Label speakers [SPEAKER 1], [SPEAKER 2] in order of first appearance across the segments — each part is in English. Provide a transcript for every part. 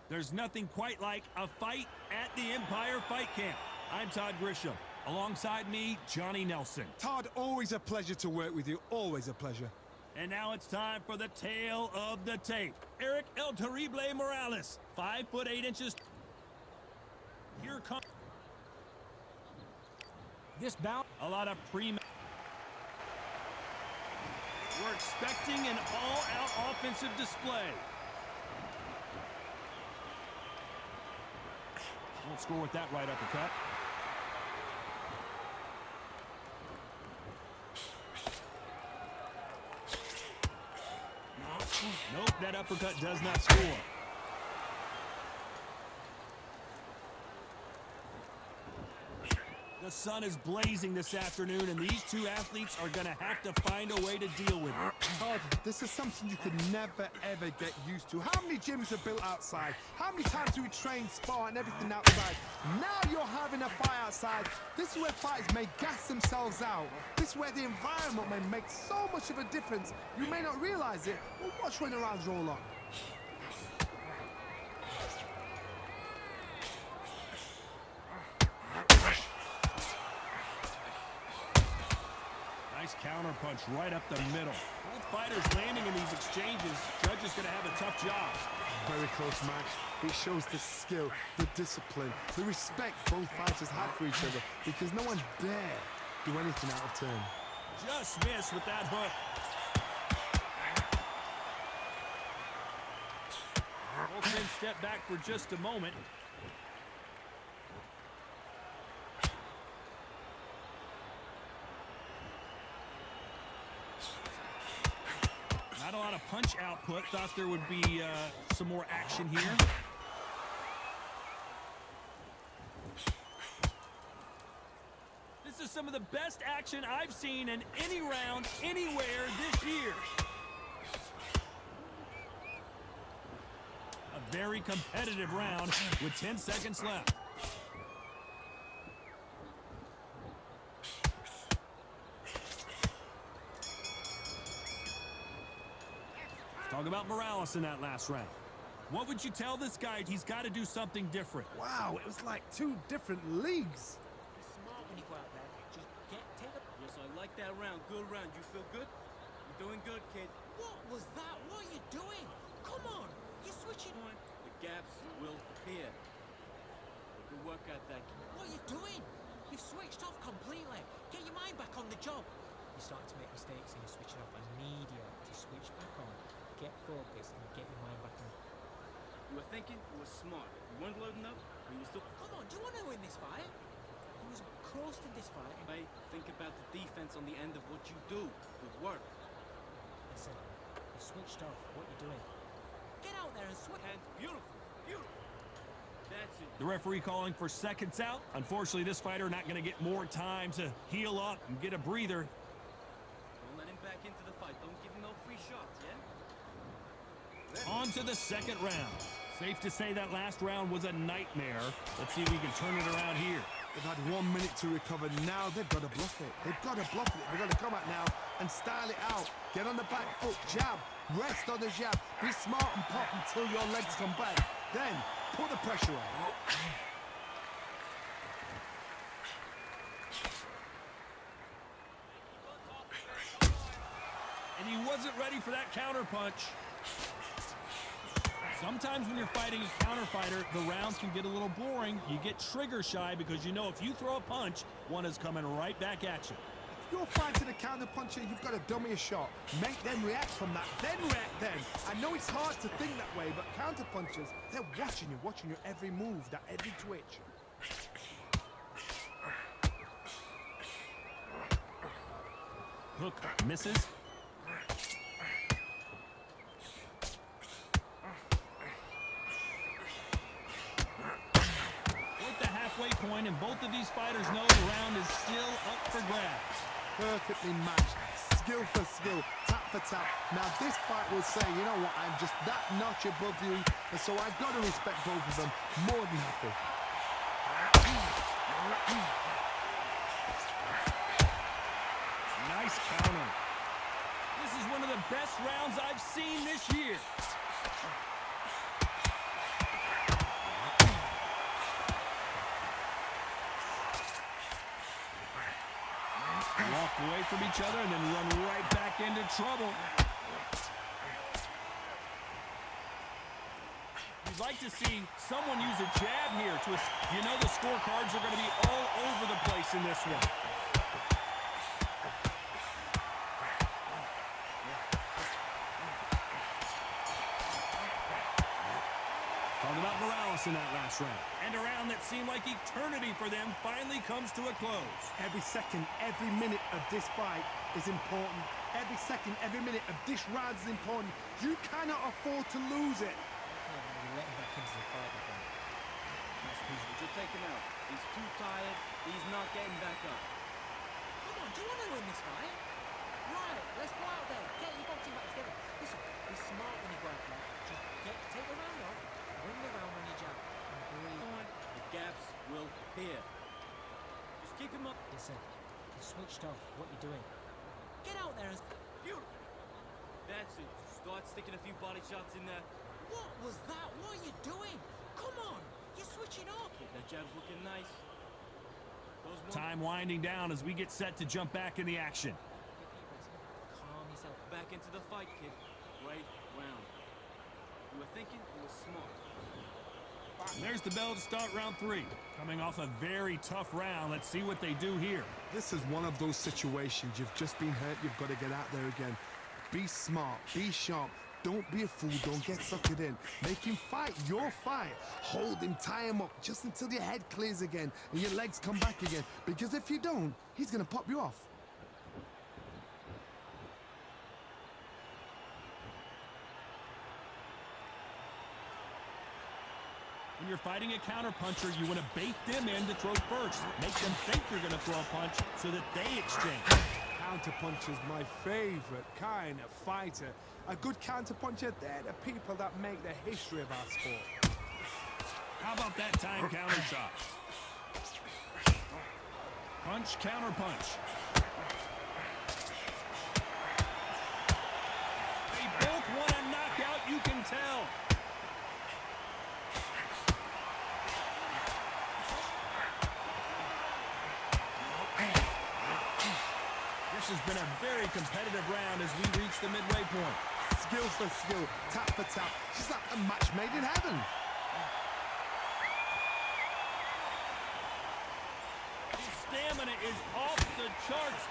[SPEAKER 1] There's nothing quite like a fight at the Empire Fight Camp. I'm Todd Grisham. Alongside me, Johnny Nelson.
[SPEAKER 2] Todd, always a pleasure to work with you. Always a pleasure.
[SPEAKER 1] And now it's time for the tale of the tape. ERIK El Terrible Morales, 5 foot 8 inches. Here comes this bout. A lot of pre. We're expecting an all-out offensive display. Won't score with that right uppercut. Nope, that uppercut does not score. The sun is blazing this afternoon, and these two athletes are going to have to find a way to deal with it.
[SPEAKER 2] Todd, this is something you could never, ever get used to. How many gyms are built outside? How many times do we train, spar, and everything outside? Now you're having a fight outside. This is where fighters may gas themselves out. This is where the environment may make so much of a difference. You may not realize it, but watch when the rounds roll on.
[SPEAKER 1] Nice counter punch right up the middle. Both fighters landing in these exchanges. Judge is going to have a tough job.
[SPEAKER 2] Very close match. It shows the skill, the discipline, the respect both fighters have for each other, because no one dare do anything out of turn.
[SPEAKER 1] Just missed with that hook. Both men step back for just a moment. Not a lot of punch output. Thought there would be some more action here. This is some of the best action I've seen in any round, anywhere this year. A very competitive round with 10 seconds left. Talk about Morales in that last round. What would you tell this guy? He's got to do something different.
[SPEAKER 2] Wow, it was like two different leagues.
[SPEAKER 3] Be smart when you go out there. Just take a... Yes, I like that round. Good round. You feel good? You're doing good, kid.
[SPEAKER 4] What was that? What are you doing? Come on. You're switching on.
[SPEAKER 3] The gaps will appear. Good work at that.
[SPEAKER 4] What are you doing? You've switched off completely. Get your mind back on the job. You're starting to make mistakes and you're switching off. I need you to switch back on. Get focused and get your mind back on.
[SPEAKER 3] You were thinking, you were smart. You weren't loading up, but you still...
[SPEAKER 4] Come on, do you want to win this fight? He was close to this fight.
[SPEAKER 3] Hey, think about the defense on the end of what you do. Good work.
[SPEAKER 4] Listen, you switched off. What are you doing? Get out there and switch.
[SPEAKER 3] And beautiful, beautiful. That's it.
[SPEAKER 1] The referee calling for seconds out. Unfortunately, this fighter not going to get more time to heal up and get a breather.
[SPEAKER 3] Don't let him back into the fight. Don't give him no free shots, yeah?
[SPEAKER 1] On to the second round. Safe to say that last round was a nightmare. Let's see if we can turn it around here.
[SPEAKER 2] They've had 1 minute to recover. Now they've got to bluff it. They've got to bluff it. They've got to come out now and style it out. Get on the back foot, jab, rest on the jab. Be smart and pop until your legs come back. Then put the pressure on.
[SPEAKER 1] And he wasn't ready for that counter punch. Sometimes when you're fighting a counter fighter, the rounds can get a little boring. You get trigger shy because you know if you throw a punch, one is coming right back at you.
[SPEAKER 2] If you're fighting a counter puncher, you've got to dummy a shot. Make them react from that, then react then. I know it's hard to think that way, but counter punchers, they're watching your every move, that every twitch.
[SPEAKER 1] Hook misses. Point, and both of these fighters know the round is still up for grabs.
[SPEAKER 2] Perfectly matched, skill for skill, tap for tap. Now this fight will say, you know what, I'm just that notch above you, and so I've got to respect both of them more than happy.
[SPEAKER 1] Nice counter. This is one of the best rounds I've seen this year. away from each other and then run right back into trouble. You'd like to see someone use a jab here to, you know, the scorecards are going to be all over the place in this one. Talking about Morales in that last round. And a round that seemed like eternity for them finally comes to a close.
[SPEAKER 2] Every second, every minute of this fight is important. Every second, every minute of this round is important. You cannot afford to lose it.
[SPEAKER 4] Let him back into the fight again.
[SPEAKER 3] Just take him out. He's too tired. He's not getting back up.
[SPEAKER 4] Come on, do you want to win this fight? Right, let's go out there. Get your boxing back together. Listen, be smart when you go out there. Just take the round off, win the round on your jab, and breathe.
[SPEAKER 3] The gaps will appear. Just keep him up.
[SPEAKER 4] Listen, you switched off. What you doing? Get out there and...
[SPEAKER 3] Beautiful. That's it. Start sticking a few body shots in there.
[SPEAKER 4] What was that? What are you doing? Come on, you're switching off.
[SPEAKER 3] That jab's looking nice.
[SPEAKER 1] Time winding down as we get set to jump back in the action.
[SPEAKER 4] Calm yourself.
[SPEAKER 3] Back into the fight, kid. Right round. You were thinking, you were smart.
[SPEAKER 1] And there's the bell to start round 3. Coming off a very tough round. Let's see what they do here.
[SPEAKER 2] This is one of those situations. You've just been hurt. You've got to get out there again. Be smart. Be sharp. Don't be a fool. Don't get suckered in. Make him fight your fight. Hold him, tie him up just until your head clears again and your legs come back again. Because if you don't, he's going to pop you off.
[SPEAKER 1] When you're fighting a counterpuncher, you want to bait them in to throw first. Make them think you're going to throw a punch so that they exchange.
[SPEAKER 2] Counterpuncher's my favorite kind of fighter. A good counterpuncher, they're the people that make the history of our sport.
[SPEAKER 1] How about that time counter shot? Punch, counter punch. They both want a knockout, you can tell. This has been a very competitive round as we reach the midway point.
[SPEAKER 2] Skill for skill, tap for tap. Just like a match made in heaven.
[SPEAKER 1] His stamina is off the charts.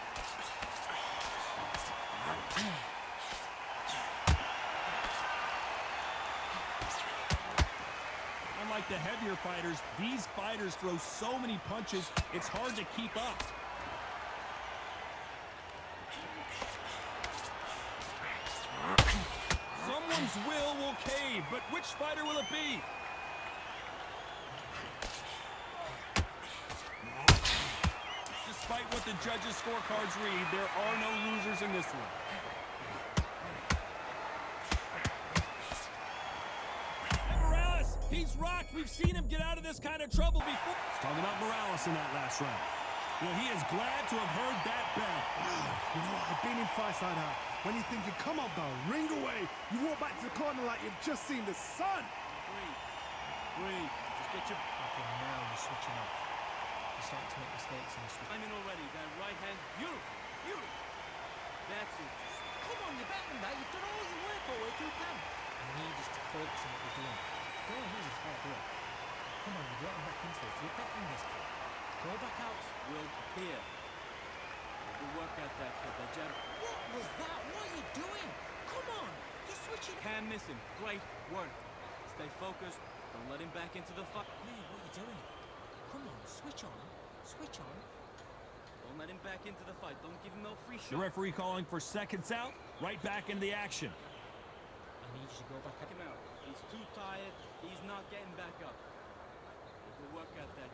[SPEAKER 1] Unlike the heavier fighters, these fighters throw so many punches, it's hard to keep up. Someone's will cave, but which fighter will it be? Despite what the judges' scorecards read, there are no losers in this one. And Morales, he's rocked. We've seen him get out of this kind of trouble before. Talking about Morales in that last round. Well, he is glad to have heard that bell.
[SPEAKER 2] You know, I've been in fights like that. When you're thinking, come on, bell, ring away. You walk back to the corner like you've just seen the sun.
[SPEAKER 3] Breathe. Just get your...
[SPEAKER 4] Okay, now you're switching off. You're starting to make mistakes in the switch.
[SPEAKER 3] I'm in already. That right hand, beautiful. That's it.
[SPEAKER 4] Come on, you're better than that. You've done all your work all the way through camp. I need you to focus on what you're doing. Don't use his hard work. Come on, you're getting back into this. You're better than this kid. Go back out.
[SPEAKER 3] Will appear. Good work at that kid. That jab.
[SPEAKER 4] What was that? What are you doing? Come on, you're switching.
[SPEAKER 3] Can't miss him. Great work. Stay focused. Don't let him back into the fight.
[SPEAKER 4] Man, what are you doing? Come on, switch on. Switch on.
[SPEAKER 3] Don't let him back into the fight. Don't give him no free shot.
[SPEAKER 1] The referee calling for seconds out, right back into the action.
[SPEAKER 4] I need you to go back
[SPEAKER 3] Check him out. He's too tired. He's not getting back up. Good work at that.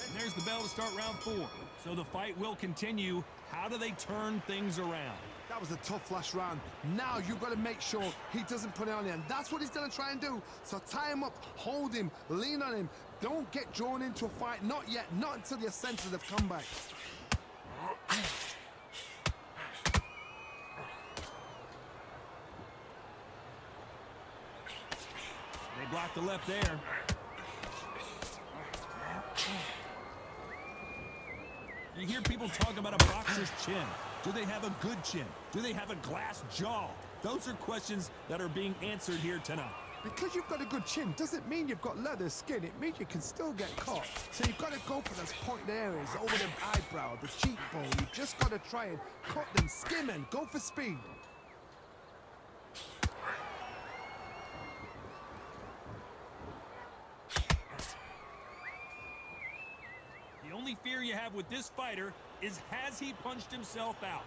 [SPEAKER 1] And there's the bell to start round 4. So the fight will continue. How do they turn things around?
[SPEAKER 2] That was a tough last round. Now you've got to make sure he doesn't put it on you. And that's what he's going to try and do. So tie him up, hold him, lean on him. Don't get drawn into a fight. Not yet. Not until your senses have come back.
[SPEAKER 1] They blocked the left there. You hear people talk about a boxer's chin. Do they have a good chin? Do they have a glass jaw? Those are questions that are being answered here tonight.
[SPEAKER 2] Because you've got a good chin doesn't mean you've got leather skin. It means you can still get caught. So you've got to go for those pointed areas over the eyebrow, the cheekbone. You've just got to try and cut them, skim them, go for speed.
[SPEAKER 1] The only fear you have with this fighter is, has he punched himself out?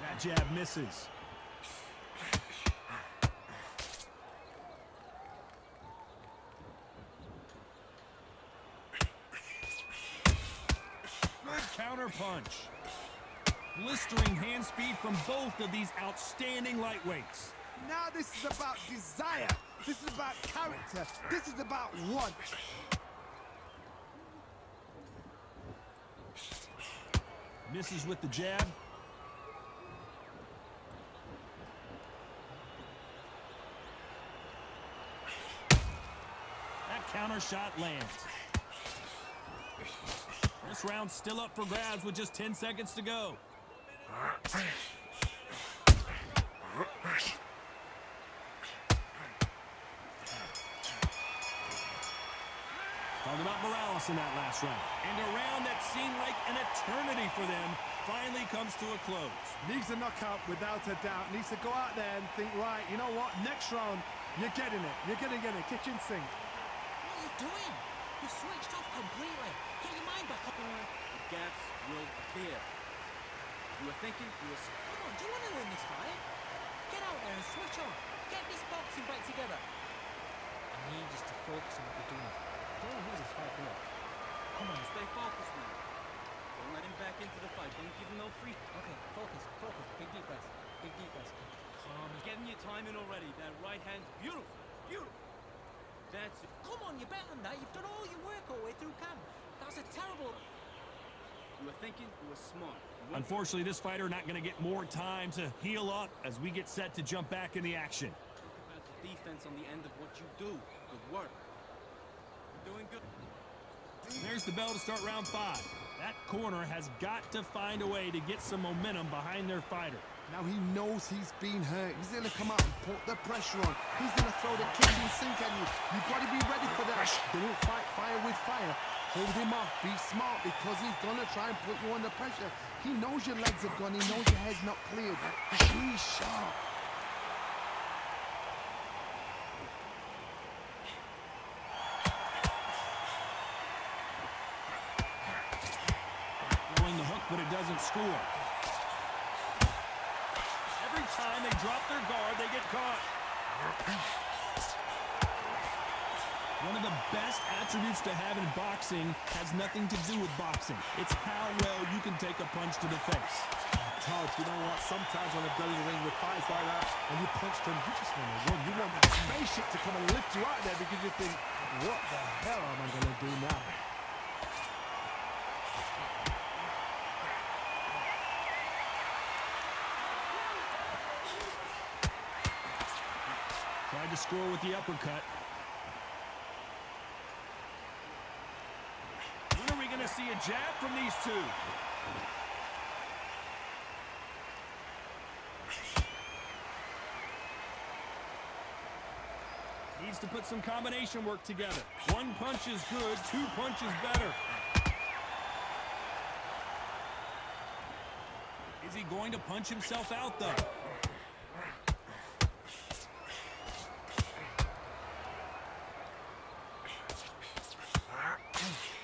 [SPEAKER 1] That jab misses. Good counter punch. Blistering hand speed from both of these outstanding lightweights.
[SPEAKER 2] Now this is about desire. This is about character. This is about want.
[SPEAKER 1] Misses with the jab. That counter shot lands. This round's still up for grabs with just 10 seconds to go. Talking about Morales in that last round. And a round that seemed like an eternity for them finally comes to a close.
[SPEAKER 2] Needs a knockout without a doubt. Needs to go out there and think, right, you know what? Next round, you're getting it. You're going to get it. Kitchen sink.
[SPEAKER 4] What are you doing? You've switched off completely. Get your mind back up.
[SPEAKER 3] Gaps will appear. You were thinking,
[SPEAKER 4] Come on, do you want to win this fight? Get out there and switch on. Get this boxing back together. I need you to focus on what you're doing. Don't lose this fight here. Come on.
[SPEAKER 3] stay focused now. Don't let him back into the fight. Don't give him no free.
[SPEAKER 4] Okay, focus. Big deep breaths. Calm.
[SPEAKER 3] He's getting your time in already. That right hand's beautiful. Beautiful. That's it.
[SPEAKER 4] Come on, you're better than that. You've done all your work all the way through camp. That was a terrible...
[SPEAKER 3] You were thinking, you were smart.
[SPEAKER 1] Unfortunately, this fighter not going to get more time to heal up as we get set to jump back in the action.
[SPEAKER 3] Talk about the defense on the end of what you do. Good work. You're doing good.
[SPEAKER 1] There's the bell to start round 5. That corner has got to find a way to get some momentum behind their fighter.
[SPEAKER 2] Now he knows he's been hurt. He's going to come out and put the pressure on. He's going to throw the kitchen sink at you. You've got to be ready for that. Don't fight fire with fire. Hold him off. Be smart because he's going to try and put you under pressure. He knows your legs have gone. He knows your head's not cleared. Be sharp.
[SPEAKER 1] Throwing the hook, but it doesn't score. Every time they drop their guard, they get caught. One of the best attributes to have in boxing has nothing to do with boxing. It's how well you can take a punch to the face.
[SPEAKER 2] Todd, you know what? Sometimes when I go in the ring with fights like that, and you punch them, you just want to run. You want that spaceship to come and lift you out there because you think, what the hell am I going to do now?
[SPEAKER 1] Tried to score with the uppercut. When are we going to see a jab from these two? Needs to put some combination work together. One punch is good, 2 punches better. Is he going to punch himself out, though?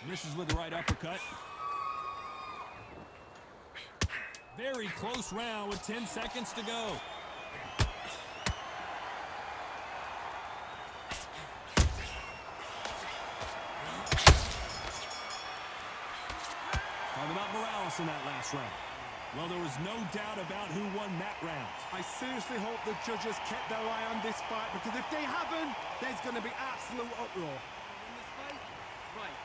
[SPEAKER 1] Misses with the right uppercut. Very close round with 10 seconds to go. Talk about Morales in that last round. Well, there was no doubt about who won that round.
[SPEAKER 2] I seriously hope the judges kept their eye on this fight because if they haven't, there's going to be absolute uproar.
[SPEAKER 3] In this fight, right.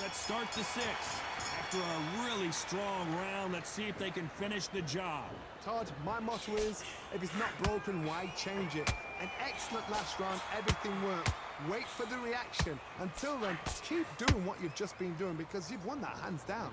[SPEAKER 1] Let's start the 6th. After a really strong round, let's see if they can finish the job.
[SPEAKER 2] Todd, my motto is, if it's not broken, why change it? An excellent last round, everything worked. Wait for the reaction. Until then, keep doing what you've just been doing because you've won that hands down.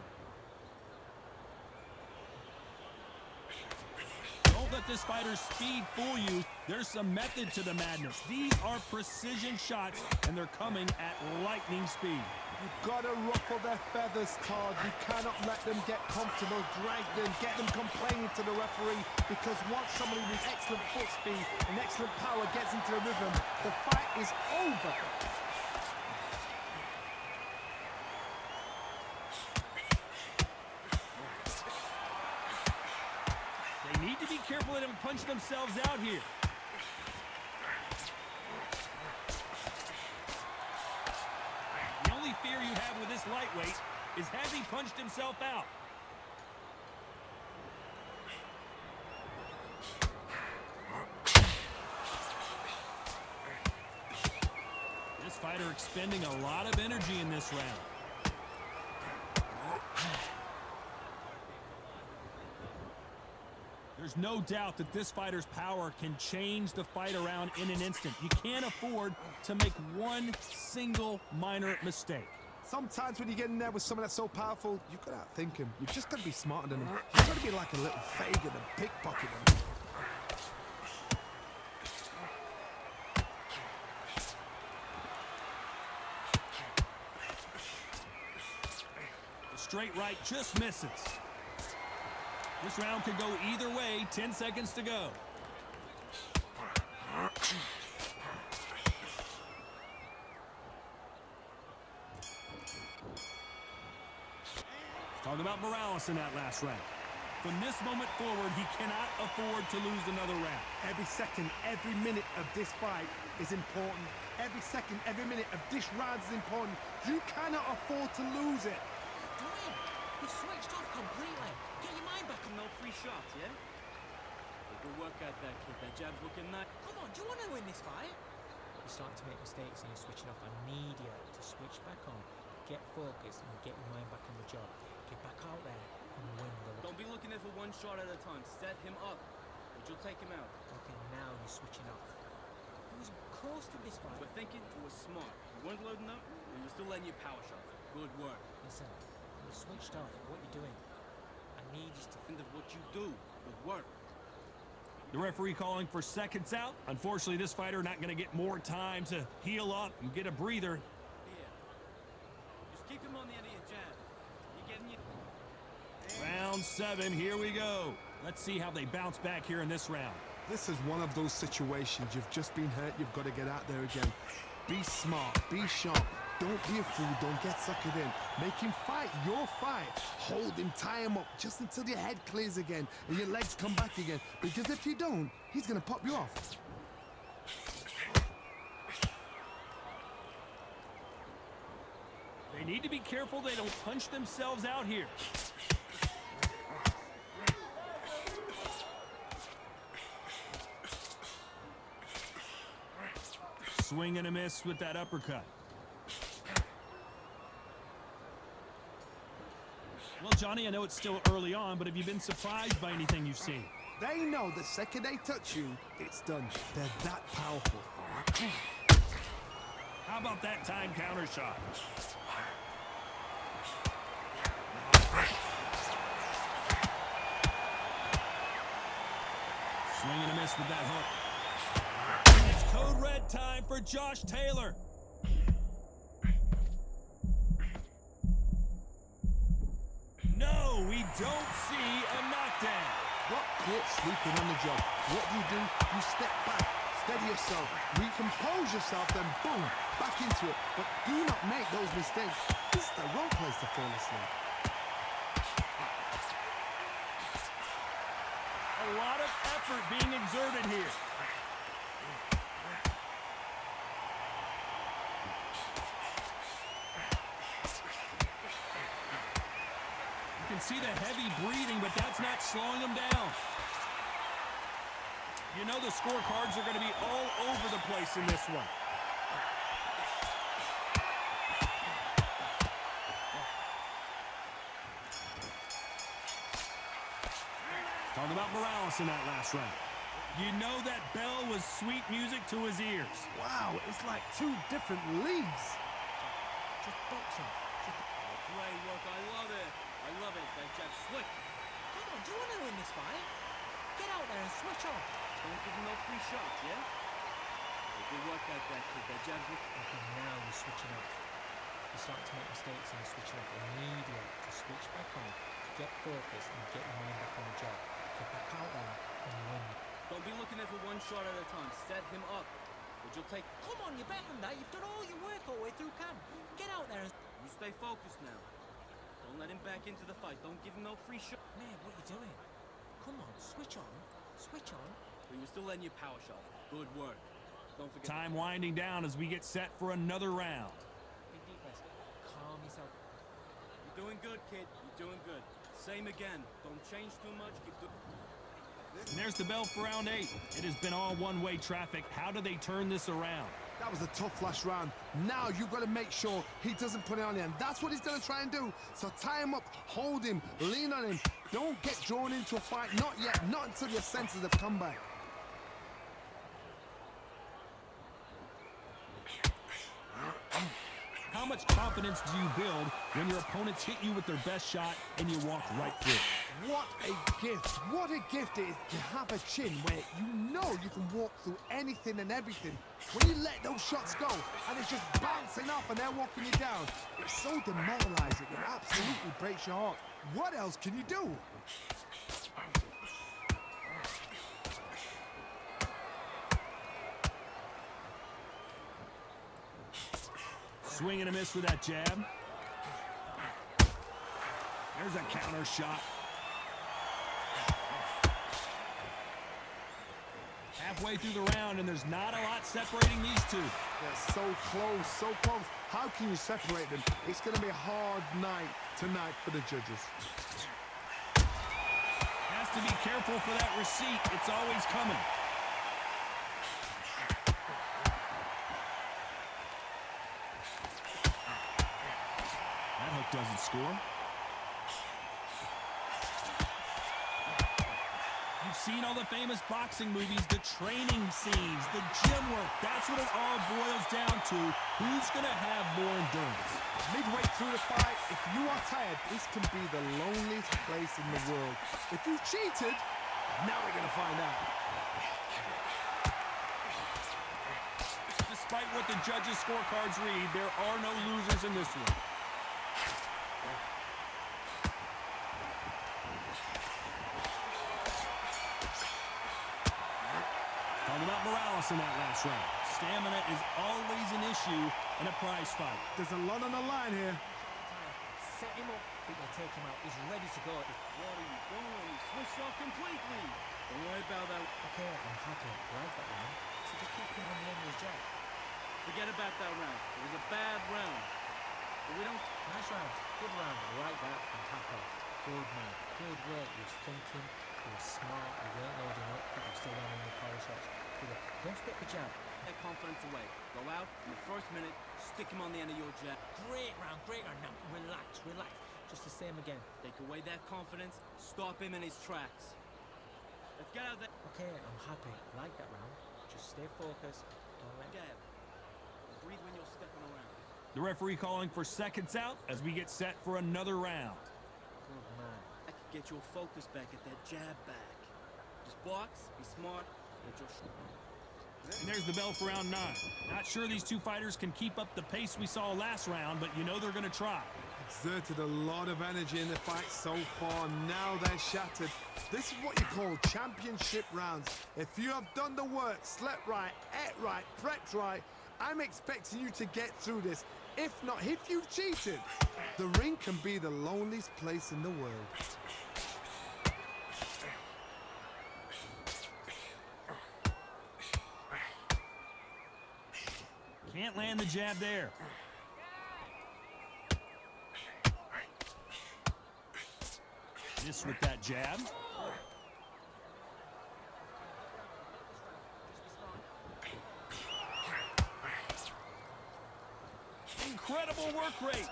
[SPEAKER 1] Don't let this fighter's speed fool you. There's some method to the madness. These are precision shots, and they're coming at lightning speed.
[SPEAKER 2] You've got to ruffle their feathers, Todd. You cannot let them get comfortable, drag them, get them complaining to the referee, because once somebody with excellent foot speed and excellent power gets into the rhythm, the fight is over.
[SPEAKER 1] They need to be careful they don't punch themselves out here. The only fear you have with this lightweight is has he punched himself out? This fighter expending a lot of energy in this round. There's no doubt that this fighter's power can change the fight around in an instant. You can't afford to make one single minor mistake.
[SPEAKER 2] Sometimes when you get in there with someone that's so powerful, you've got to outthink him. You've just got to be smarter than him. You've got to be like a little Fagin and pickpocket him.
[SPEAKER 1] The straight right just misses. This round could go either way. 10 seconds to go. Talking about Morales in that last round. From this moment forward, he cannot afford to lose another round.
[SPEAKER 2] Every second, every minute of this fight is important. Every second, every minute of this round is important. You cannot afford to lose it.
[SPEAKER 4] Dwayne, you've switched off completely. Get your mind back on
[SPEAKER 3] No free shots, yeah? Good work out that kid. That jab's looking nice.
[SPEAKER 4] Come on, do you want to win this fight? You're starting to make mistakes and you're switching off. I need you to switch back on, get focused, and get your mind back on the job. Get back out there and win the round.
[SPEAKER 3] Don't be looking at for one shot at a time. Set him up, but you'll take him out.
[SPEAKER 4] Okay, now you're switching off. He was close to this fight.
[SPEAKER 3] We're thinking you were smart. You weren't loading up, and you're still letting your power shots. Good work.
[SPEAKER 4] Listen, you're switched off. What you're doing, I need you to
[SPEAKER 3] End of what you do. Good work.
[SPEAKER 1] The referee calling for seconds out. Unfortunately, this fighter not going to get more time to heal up and get a breather.
[SPEAKER 3] Here. Just keep him on the end of your jab. You're getting your...
[SPEAKER 1] Round 7, here we go. Let's see how they bounce back here in this round.
[SPEAKER 2] This is one of those situations. You've just been hurt. You've got to get out there again. Be smart. Be sharp. Don't be a fool. Don't get suckered in. Make him fight your fight. Hold him. Tie him up just until your head clears again and your legs come back again. Because if you don't, he's going to pop you off.
[SPEAKER 1] They need to be careful they don't punch themselves out here. Swing and a miss with that uppercut. Well, Johnny, I know it's still early on, but have you been surprised by anything you've seen?
[SPEAKER 2] They know the second they touch you, it's done. They're that powerful.
[SPEAKER 1] How about that time counter shot? Swing and a miss with that hook. It's code red time for Josh Taylor. No, we don't see a knockdown.
[SPEAKER 2] Not caught sleeping on the job. What do? You step back, steady yourself, recompose yourself, then boom, back into it. But do not make those mistakes. This is the wrong place to fall asleep.
[SPEAKER 1] A lot of effort being exerted here. You can see the heavy breathing, but that's not slowing him down. You know the scorecards are going to be all over the place in this one. Talking about Morales in that last round. You know that bell was sweet music to his ears.
[SPEAKER 2] Wow, it's like two different leagues.
[SPEAKER 4] Just box him.
[SPEAKER 3] Great work. I love it. I love it. That jab slick.
[SPEAKER 4] Come on, do you want to win this fight? Get out there and switch on.
[SPEAKER 3] Don't give him no free shots, yeah? Good work like that, kid. That jab's
[SPEAKER 4] Okay, now you're switching off. You're starting to make mistakes and you're switching off. Immediate to switch back on, get focused and get your mind back on the job. Get back out there and win.
[SPEAKER 3] Don't be looking at for one shot at a time. Set him up. But you'll take...
[SPEAKER 4] Come on, you're better than that. You've done all your work all the way through camp. Get out there and...
[SPEAKER 3] You stay focused now. Don't let him back into the fight. Don't give him no free shot.
[SPEAKER 4] Man, what are you doing? Come on, switch on. Switch on.
[SPEAKER 3] But you were still letting your power shot. Good work. Don't forget...
[SPEAKER 1] Time winding down as we get set for another round.
[SPEAKER 4] Big deep breaths. Calm yourself.
[SPEAKER 3] You're doing good, kid. You're doing good. Same again. Don't change too much. Keep doing...
[SPEAKER 1] And there's the bell for round 8. It has been all one-way traffic. How do they turn this around?
[SPEAKER 2] That was a tough last round. Now you've got to make sure he doesn't put it on you, and that's what he's going to try and do. So tie him up, hold him, lean on him. Don't get drawn into a fight. Not yet. Not until your senses have come back.
[SPEAKER 1] How much confidence do you build when your opponents hit you with their best shot and you walk right through it?
[SPEAKER 2] What a gift. What a gift it is to have a chin where you know you can walk through anything and everything. When you let those shots go and it's just bouncing off and they're walking you down, it's so demoralizing. It absolutely breaks your heart. What else can you do?
[SPEAKER 1] Swing and a miss with that jab. There's a counter shot. Halfway through the round, and there's not a lot separating these two.
[SPEAKER 2] They're so close, so close. How can you separate them? It's going to be a hard night tonight for the judges.
[SPEAKER 1] Has to be careful for that receipt. It's always coming. That hook doesn't score. You've seen all the famous boxing movies, the training scenes, the gym work. That's what it all boils down to. Who's going to have more endurance?
[SPEAKER 2] Midway through the fight, if you are tired, this can be the loneliest place in the world. If you cheated, now we're going to find out.
[SPEAKER 1] Despite what the judges' scorecards read, there are no losers in this one. Talking about Morales in that last round. Stamina is always an issue in a prize fight.
[SPEAKER 2] There's a lot on the line here.
[SPEAKER 4] Set him up, but you take him out. He's ready to go.
[SPEAKER 3] What are you doing? You switched off completely. Don't worry about that.
[SPEAKER 4] Okay, I'm happy. Like that one. So just keep him on the end of his jab.
[SPEAKER 3] Forget about that round. It was a bad round. But we don't...
[SPEAKER 4] Nice round. Good round. Like that. I'm happy. Good man. Good work. He was thinking. He was smart. He weren't loading up, but he was still landing the power shots. Good work. Don't forget the jab.
[SPEAKER 3] Take confidence away. Go out in the first minute. Stick him on the end of your jab.
[SPEAKER 4] Great round. Great round. Now, relax. Relax. Just the same again.
[SPEAKER 3] Take away that confidence. Stop him in his tracks. Let's get out there.
[SPEAKER 4] Okay, I'm happy. Like that round. Just stay focused. Don't let
[SPEAKER 3] Jab. Breathe when you're stepping around.
[SPEAKER 1] The referee calling for seconds out as we get set for another round.
[SPEAKER 4] Good man.
[SPEAKER 3] I could get your focus back at that jab back. Just box, be smart, get your...
[SPEAKER 1] And there's the bell for round 9. Not sure these two fighters can keep up the pace we saw last round, but you know they're going to try.
[SPEAKER 2] Exerted a lot of energy in the fight so far. Now they're shattered. This is what you call championship rounds. If you have done the work, slept right, ate right, prepped right, I'm expecting you to get through this. If not, if you've cheated, the ring can be the loneliest place in the world.
[SPEAKER 1] Can't land the jab there. Miss with that jab. Incredible work rate.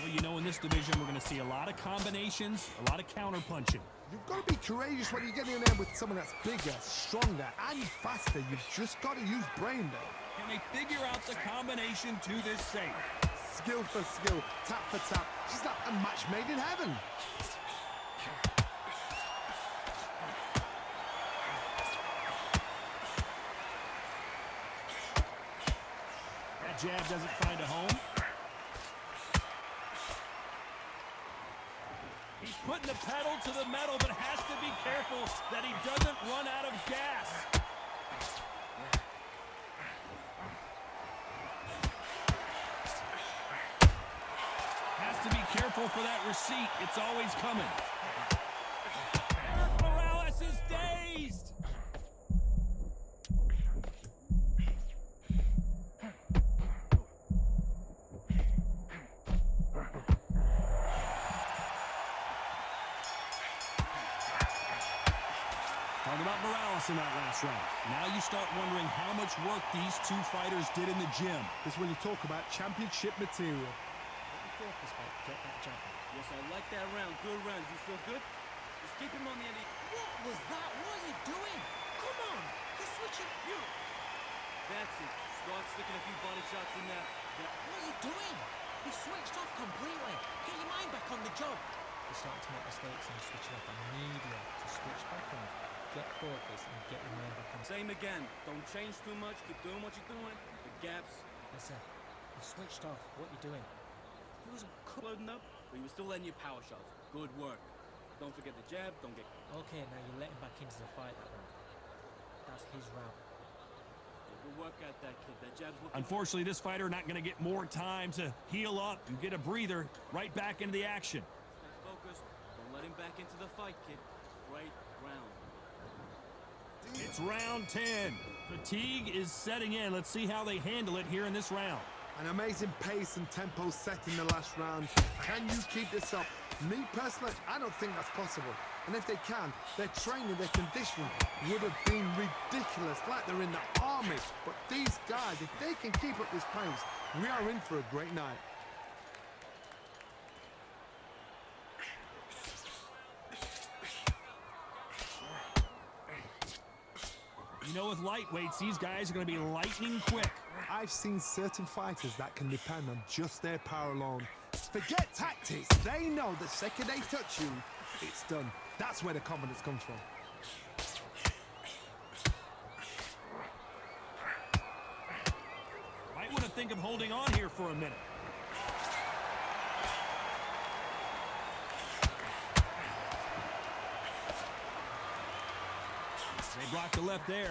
[SPEAKER 1] Well, you know in this division we're going to see a lot of combinations, a lot of counter punching.
[SPEAKER 2] You've got to be courageous when you get in there with someone that's bigger, stronger, and faster. You've just got to use brain there.
[SPEAKER 1] Can they figure out the combination to this safe?
[SPEAKER 2] Skill for skill, tap for tap. She's like a match made in heaven.
[SPEAKER 1] That jab doesn't find a home. He's putting the pedal to the metal, but has to be careful that he doesn't run out of gas. Has to be careful for that receipt. It's always coming. ERIK Morales is dazed. Talk about Morales in that last round. Now you start wondering how much work these two fighters did in the gym.
[SPEAKER 2] This is when you talk about championship material.
[SPEAKER 4] Get your focus back, get that jab.
[SPEAKER 3] Yes, I like that round. Good round. You feel good? Just keep him on the end.
[SPEAKER 4] What was that? What are you doing? Come on, you're switching.
[SPEAKER 3] That's it. Start sticking a few body shots in there.
[SPEAKER 4] What are you doing? You switched off completely. Get your mind back on the job. You're starting to make mistakes and you're switching off. I need you to switch back on. Get focused and get your mind back on.
[SPEAKER 3] Same again. Don't change too much. Keep doing what you're doing. The gaps.
[SPEAKER 4] Listen, you switched off. What you doing?
[SPEAKER 3] He wasn't loading up, but he was still letting you power shots. Good work. Don't forget the jab. Don't get...
[SPEAKER 4] Okay, now you're letting back into the fight that round. That's his round.
[SPEAKER 3] Good work at that, kid. That jab's looking...
[SPEAKER 1] Unfortunately, this fighter not going to get more time to heal up and get a breather. Right back into the action.
[SPEAKER 3] Stay focused. Don't let him back into the fight, kid. Right round.
[SPEAKER 1] It's round 10. Fatigue is setting in. Let's see how they handle it here in this round.
[SPEAKER 2] An amazing pace and tempo set in the last round. Can you keep this up? Me personally, I don't think that's possible. And if they can, their training, their conditioning would have been ridiculous, like they're in the army. But these guys, if they can keep up this pace, we are in for a great night.
[SPEAKER 1] You know, with lightweights, these guys are going to be lightning quick.
[SPEAKER 2] I've seen certain fighters that can depend on just their power alone. Forget tactics. They know the second they touch you, it's done. That's where the confidence comes from.
[SPEAKER 1] Might want to think of holding on here for a minute. They blocked the left there.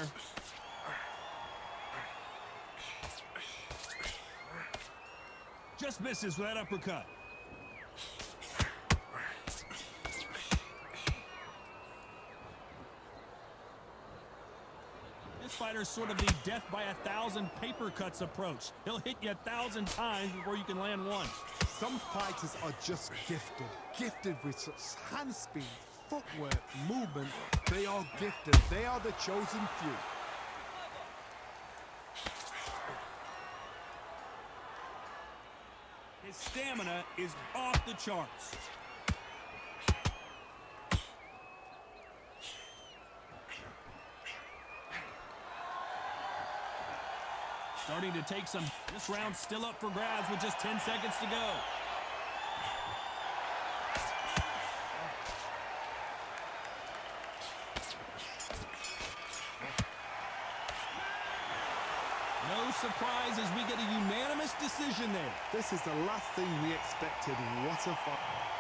[SPEAKER 1] Just misses with that uppercut. This fighter's sort of the death by 1,000 paper cuts approach. He'll hit you 1,000 times before you can land one.
[SPEAKER 2] Some fighters are just gifted. Gifted with such hand speed, footwork, movement. They are gifted. They are the chosen few.
[SPEAKER 1] His stamina is off the charts. Starting to take some. This round's still up for grabs with just 10 seconds to go. No surprise as we get a unanimous decision there.
[SPEAKER 2] This is the last thing we expected. What a fight.